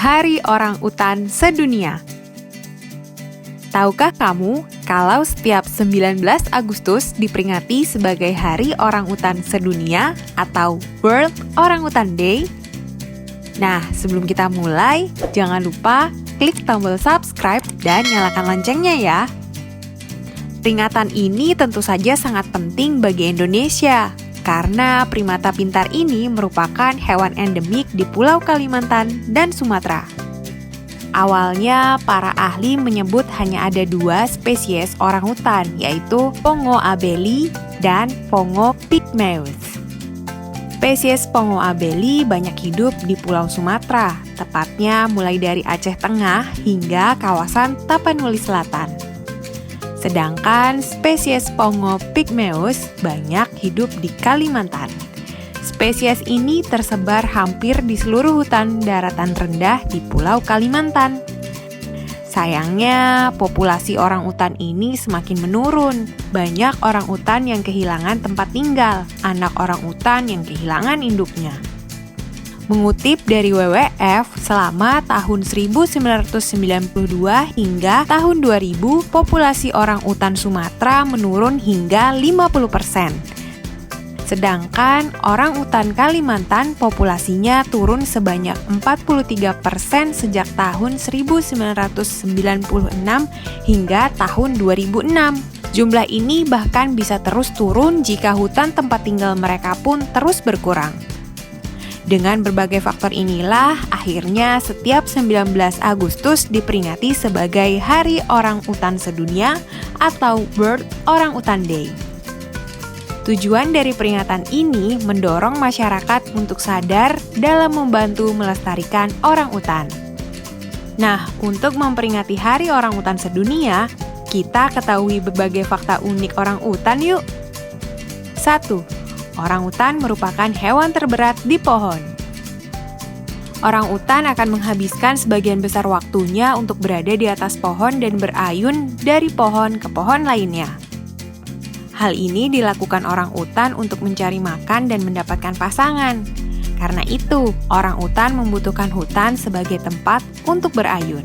Hari Orang Utan Sedunia. Tahukah kamu kalau setiap 19 Agustus diperingati sebagai Hari Orang Utan Sedunia atau World Orangutan Day? Nah, sebelum kita mulai, jangan lupa klik tombol subscribe dan nyalakan loncengnya ya. Peringatan ini tentu saja sangat penting bagi Indonesia, karena primata pintar ini merupakan hewan endemik di Pulau Kalimantan dan Sumatera. Awalnya, para ahli menyebut hanya ada 2 spesies orangutan, yaitu Pongo abeli dan Pongo pygmaeus. Spesies Pongo abeli banyak hidup di Pulau Sumatera, tepatnya mulai dari Aceh Tengah hingga kawasan Tapanuli Selatan. Sedangkan spesies Pongo pygmaeus banyak hidup di Kalimantan. Spesies ini tersebar hampir di seluruh hutan daratan rendah di Pulau Kalimantan. Sayangnya, populasi orangutan ini semakin menurun. Banyak orangutan yang kehilangan tempat tinggal, anak orangutan yang kehilangan induknya. Mengutip dari WWF, selama tahun 1992 hingga tahun 2000, populasi orangutan Sumatera menurun hingga 50%. Sedangkan orangutan Kalimantan populasinya turun sebanyak 43% sejak tahun 1996 hingga tahun 2006. Jumlah ini bahkan bisa terus turun jika hutan tempat tinggal mereka pun terus berkurang. Dengan berbagai faktor inilah, akhirnya setiap 19 Agustus diperingati sebagai Hari Orang Utan Sedunia atau World Orangutan Day. Tujuan dari peringatan ini mendorong masyarakat untuk sadar dalam membantu melestarikan orangutan. Nah, untuk memperingati Hari Orangutan Sedunia, kita ketahui berbagai fakta unik orangutan yuk. 1. Orangutan merupakan hewan terberat di pohon. Orangutan akan menghabiskan sebagian besar waktunya untuk berada di atas pohon dan berayun dari pohon ke pohon lainnya. Hal ini dilakukan orangutan untuk mencari makan dan mendapatkan pasangan. Karena itu, orangutan membutuhkan hutan sebagai tempat untuk berayun.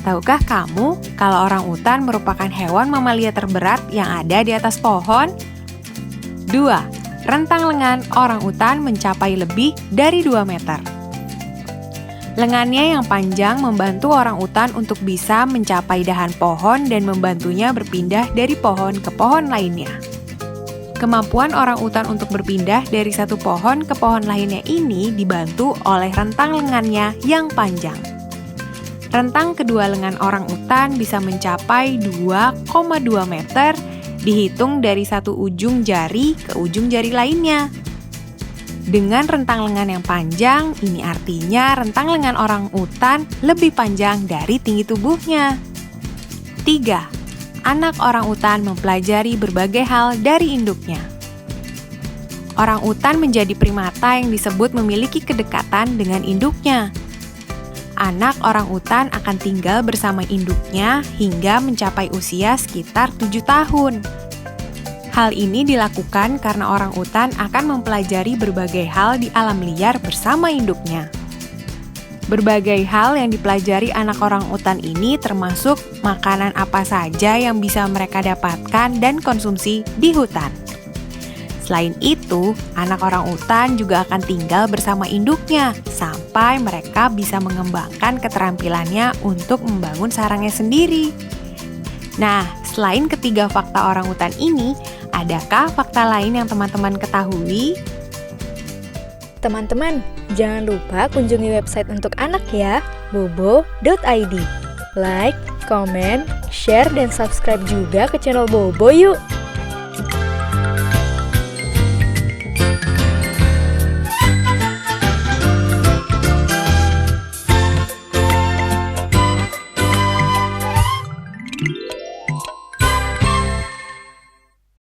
Tahukah kamu kalau orangutan merupakan hewan mamalia terberat yang ada di atas pohon? 2. Rentang lengan orangutan mencapai lebih dari 2 meter. Lengannya yang panjang membantu orangutan untuk bisa mencapai dahan pohon dan membantunya berpindah dari pohon ke pohon lainnya. Kemampuan orangutan untuk berpindah dari satu pohon ke pohon lainnya ini dibantu oleh rentang lengannya yang panjang. Rentang kedua lengan orangutan bisa mencapai 2,2 meter dihitung dari satu ujung jari ke ujung jari lainnya. Dengan rentang lengan yang panjang, ini artinya rentang lengan orangutan lebih panjang dari tinggi tubuhnya. 3. Anak orangutan mempelajari berbagai hal dari induknya. Orangutan menjadi primata yang disebut memiliki kedekatan dengan induknya. Anak orangutan akan tinggal bersama induknya hingga mencapai usia sekitar 7 tahun. Hal ini dilakukan karena orangutan akan mempelajari berbagai hal di alam liar bersama induknya. Berbagai hal yang dipelajari anak orangutan ini termasuk makanan apa saja yang bisa mereka dapatkan dan konsumsi di hutan. Selain itu, anak orangutan juga akan tinggal bersama induknya sampai mereka bisa mengembangkan keterampilannya untuk membangun sarangnya sendiri. Nah, selain ketiga fakta orangutan ini, adakah fakta lain yang teman-teman ketahui? Teman-teman, jangan lupa kunjungi website untuk anak ya, bobo.id. Like, comment, share, dan subscribe juga ke channel Bobo yuk!